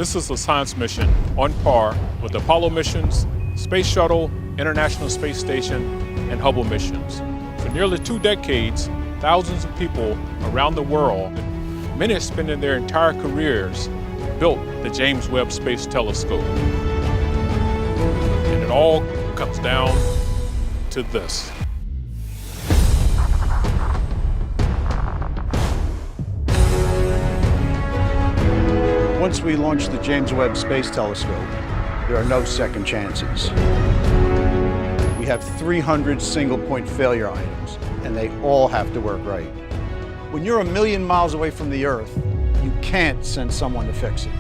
This is a science mission on par with Apollo missions, Space Shuttle, International Space Station, and Hubble missions. For nearly 2 decades, thousands of people around the world, many spending their entire careers, built the James Webb Space Telescope. And it all comes down to this. Once we launch the James Webb Space Telescope, there are no second chances. We have 300 single-point failure items, and they all have to work right. When you're 1,000,000 miles away from the Earth, you can't send someone to fix it.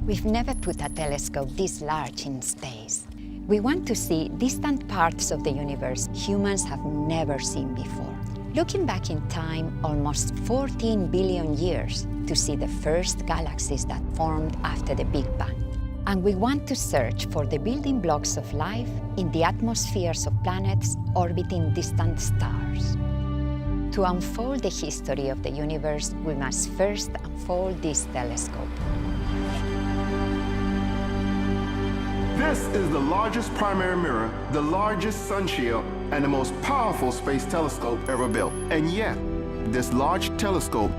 We've never put a telescope this large in space. We want to see distant parts of the universe humans have never seen before. Looking back in time almost 14 billion years to see the first galaxies that formed after the Big Bang. And we want to search for the building blocks of life in the atmospheres of planets orbiting distant stars. To unfold the history of the universe, we must first unfold this telescope. This is the largest primary mirror, the largest sun shield, and the most powerful space telescope ever built. And yet, this large telescope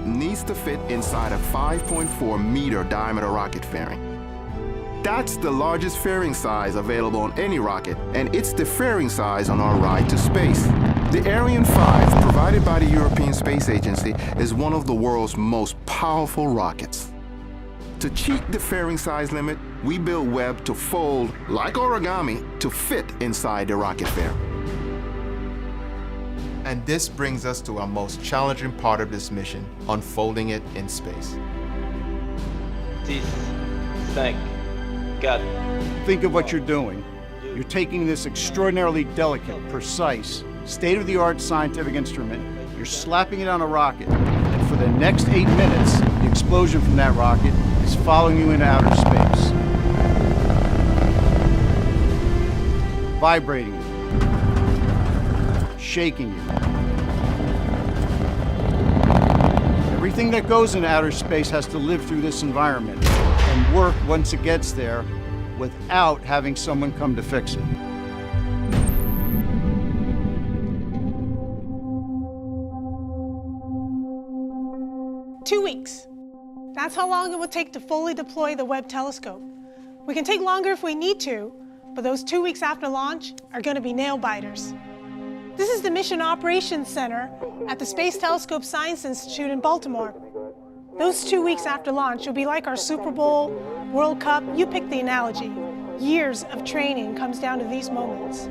needs to fit inside a 5.4-meter diameter rocket fairing. That's the largest fairing size available on any rocket, and it's the fairing size on our ride to space. The Ariane 5, provided by the European Space Agency, is one of the world's most powerful rockets. To cheat the fairing size limit, we built Webb to fold, like origami, to fit inside the rocket fairing. And this brings us to our most challenging part of this mission, unfolding it in space. 6, 5, 4. Think of what you're doing. You're taking this extraordinarily delicate, precise, state-of-the-art scientific instrument, you're slapping it on a rocket, and for the next 8 minutes, the explosion from that rocket is following you into outer space. Vibrating you, shaking you. Everything that goes into outer space has to live through this environment and work once it gets there without having someone come to fix it. Two weeks. That's how long it will take to fully deploy the Webb telescope. We can take longer if we need to, but those 2 weeks after launch are going to be nail-biters. This is the Mission Operations Center at the Space Telescope Science Institute in Baltimore. Those 2 weeks after launch will be like our Super Bowl, World Cup, you pick the analogy. Years of training comes down to these moments.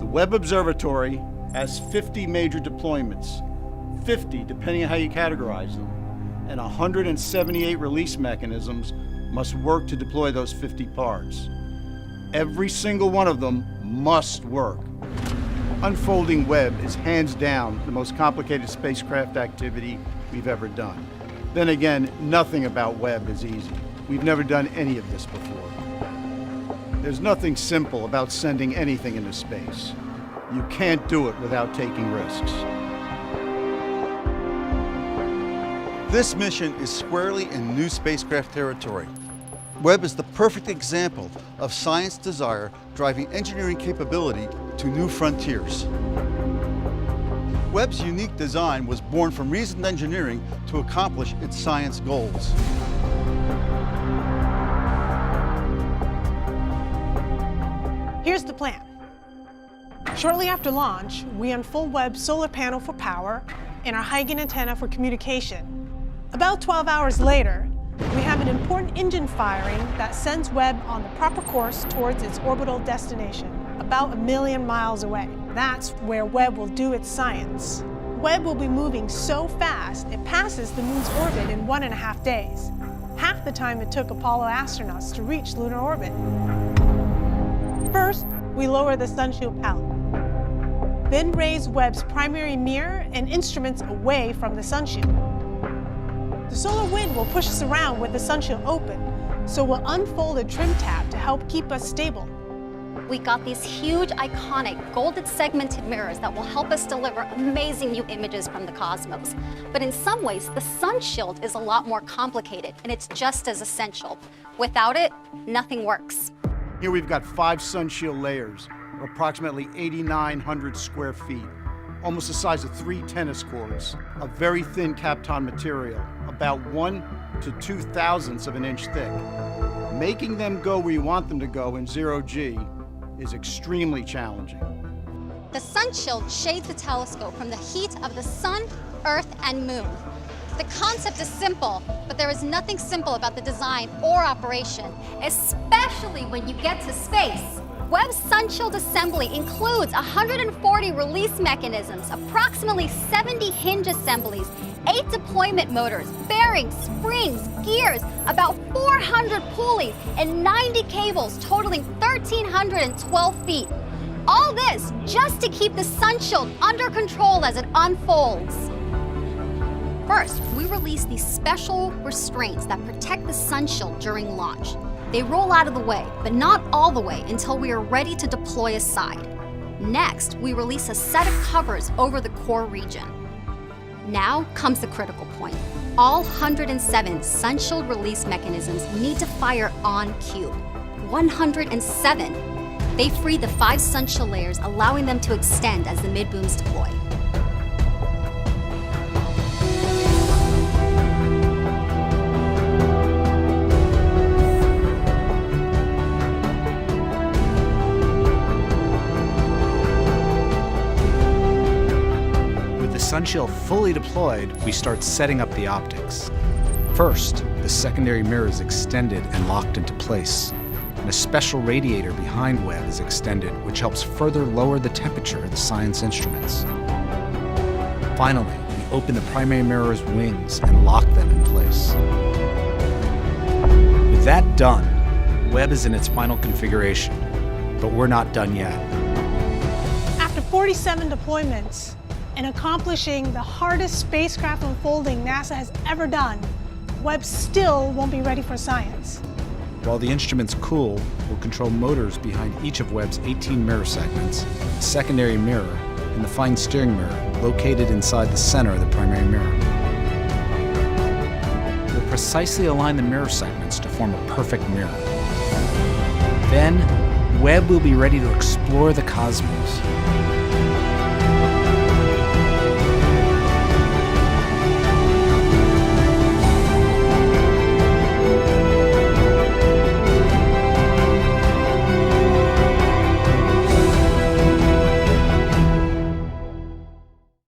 The Webb Observatory has 50 major deployments, 50 depending on how you categorize them, and 178 release mechanisms must work to deploy those 50 parts. Every single one of them must work. Unfolding Webb is hands down the most complicated spacecraft activity we've ever done. Then again, nothing about Webb is easy. We've never done any of this before. There's nothing simple about sending anything into space. You can't do it without taking risks. This mission is squarely in new spacecraft territory. Webb is the perfect example of science desire driving engineering capability to new frontiers. Webb's unique design was born from reasoned engineering to accomplish its science goals. Here's the plan. Shortly after launch, we unfold Webb's solar panel for power and our Huygens antenna for communication. About 12 hours later, we have an important engine firing that sends Webb on the proper course towards its orbital destination, about 1,000,000 miles away. That's where Webb will do its science. Webb will be moving so fast, it passes the moon's orbit in 1.5 days, half the time it took Apollo astronauts to reach lunar orbit. First, we lower the sunshield pallet. Then raise Webb's primary mirror and instruments away from the sunshield. The solar wind will push us around with the sunshield open, so we'll unfold a trim tab to help keep us stable. We got these huge, iconic, golden segmented mirrors that will help us deliver amazing new images from the cosmos. But in some ways, the sun shield is a lot more complicated, and it's just as essential. Without it, nothing works. Here we've got 5 sun shield layers of approximately 8,900 square feet, almost the size of 3 tennis courts, a very thin Kapton material, about 1 to 2/1000ths of an inch thick. Making them go where you want them to go in zero-G is extremely challenging. The sun shield shades the telescope from the heat of the sun, earth, and moon. The concept is simple, but there is nothing simple about the design or operation, especially when you get to space. Webb's sun shield assembly includes 140 release mechanisms, approximately 70 hinge assemblies, 8 deployment motors, bearings, springs, gears, about 400 pulleys, and 90 cables totaling 1,312 feet. All this just to keep the sun shield under control as it unfolds. First, we release these special restraints that protect the sun shield during launch. They roll out of the way, but not all the way until we are ready to deploy a side. Next, we release a set of covers over the core region. Now comes the critical point. All 107 sun shield release mechanisms need to fire on cue. 107. They free the 5 sun shield layers, allowing them to extend as the mid-booms deploy. Sun shield fully deployed, we start setting up the optics. First, the secondary mirror is extended and locked into place, and a special radiator behind Webb is extended, which helps further lower the temperature of the science instruments. Finally, we open the primary mirror's wings and lock them in place. With that done, Webb is in its final configuration, but we're not done yet. After 47 deployments, and accomplishing the hardest spacecraft unfolding NASA has ever done, Webb still won't be ready for science. While the instruments cool, we'll control motors behind each of Webb's 18 mirror segments, a secondary mirror, and the fine steering mirror located inside the center of the primary mirror. We'll precisely align the mirror segments to form a perfect mirror. Then, Webb will be ready to explore the cosmos.